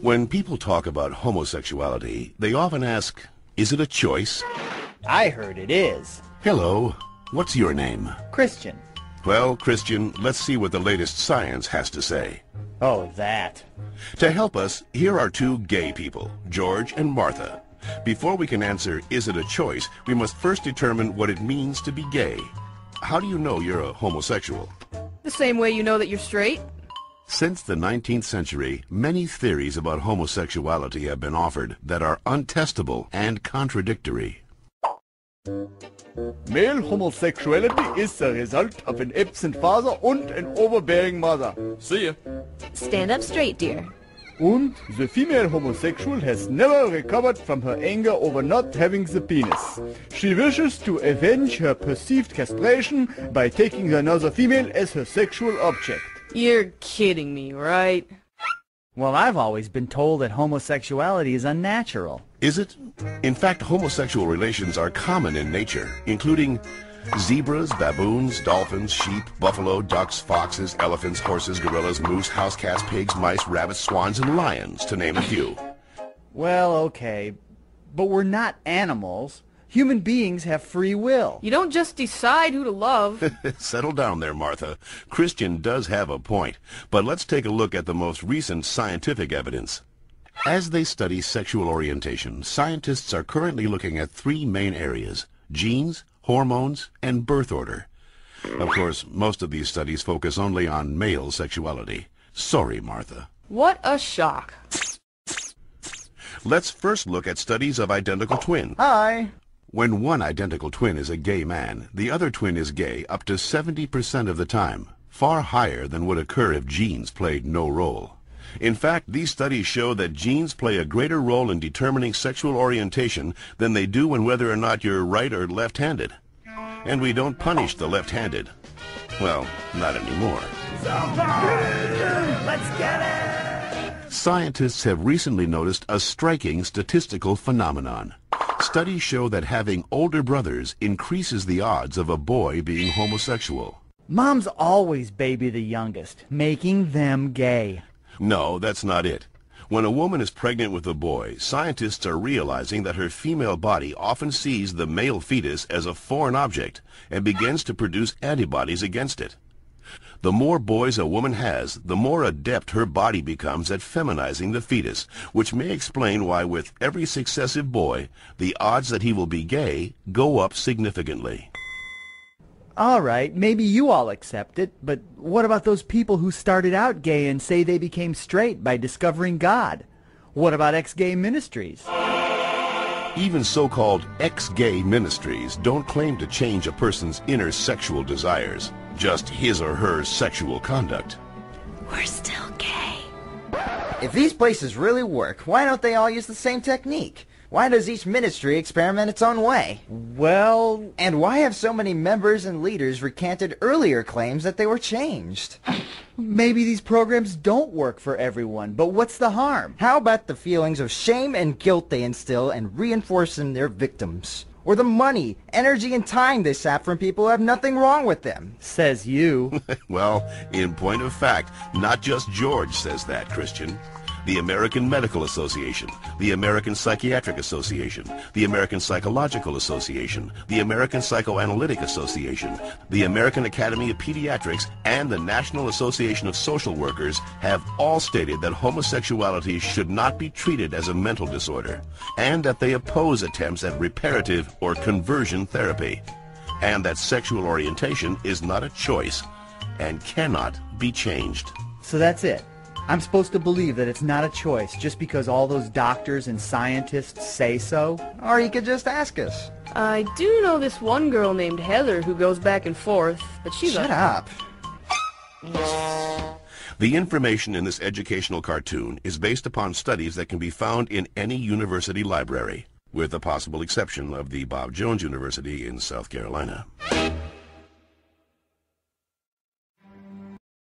When people talk about homosexuality, they often ask, is it a choice? I heard it is. Hello, what's your name? Christian. Well, Christian, let's see what the latest science has to say. Oh, that. To help us, here are two gay people, George and Martha. Before we can answer, is it a choice, we must first determine what it means to be gay. How do you know you're a homosexual? The same way you know that you're straight. Since the 19th century, many theories about homosexuality have been offered that are untestable and contradictory. Male homosexuality is the result of an absent father and an overbearing mother. See ya. Stand up straight, dear. And the female homosexual has never recovered from her anger over not having the penis. She wishes to avenge her perceived castration by taking another female as her sexual object. You're kidding me, right? Well, I've always been told that homosexuality is unnatural. Is it? In fact, homosexual relations are common in nature, including zebras, baboons, dolphins, sheep, buffalo, ducks, foxes, elephants, horses, gorillas, moose, house cats, pigs, mice, rabbits, swans, and lions, to name a few. Well, okay, but we're not animals. Human beings have free will. You don't just decide who to love. Settle down there, Martha. Christian does have a point, but let's take a look at the most recent scientific evidence. As they study sexual orientation, scientists are currently looking at three main areas: genes, hormones, and birth order. Of course, most of these studies focus only on male sexuality. Sorry, Martha. What a shock. Let's first look at studies of identical twins. Hi. When one identical twin is a gay man, the other twin is gay up to 70% of the time, far higher than would occur if genes played no role. In fact, these studies show that genes play a greater role in determining sexual orientation than they do in whether or not you're right or left-handed. And we don't punish the left-handed. Well, not anymore. Let's get it! Scientists have recently noticed a striking statistical phenomenon. Studies show that having older brothers increases the odds of a boy being homosexual. Moms always baby the youngest, making them gay. No, that's not it. When a woman is pregnant with a boy, scientists are realizing that her female body often sees the male fetus as a foreign object and begins to produce antibodies against it. The more boys a woman has, the more adept her body becomes at feminizing the fetus, which may explain why with every successive boy, the odds that he will be gay go up significantly. All right, maybe you all accept it, but what about those people who started out gay and say they became straight by discovering God? What about ex-gay ministries? Even so-called ex-gay ministries don't claim to change a person's inner sexual desires, just his or her sexual conduct. We're still gay. If these places really work, why don't they all use the same technique? Why does each ministry experiment its own way? Well... And why have so many members and leaders recanted earlier claims that they were changed? Maybe these programs don't work for everyone, but what's the harm? How about the feelings of shame and guilt they instill and reinforce in their victims? Or the money, energy, and time they sap from people who have nothing wrong with them? Says you. Well, in point of fact, not just George says that, Christian. The American Medical Association, the American Psychiatric Association, the American Psychological Association, the American Psychoanalytic Association, the American Academy of Pediatrics, and the National Association of Social Workers have all stated that homosexuality should not be treated as a mental disorder, and that they oppose attempts at reparative or conversion therapy, and that sexual orientation is not a choice and cannot be changed. So that's it. I'm supposed to believe that it's not a choice just because all those doctors and scientists say so? Or you could just ask us. I do know this one girl named Heather who goes back and forth, but she's Shut up. The information in this educational cartoon is based upon studies that can be found in any university library, with the possible exception of the Bob Jones University in South Carolina.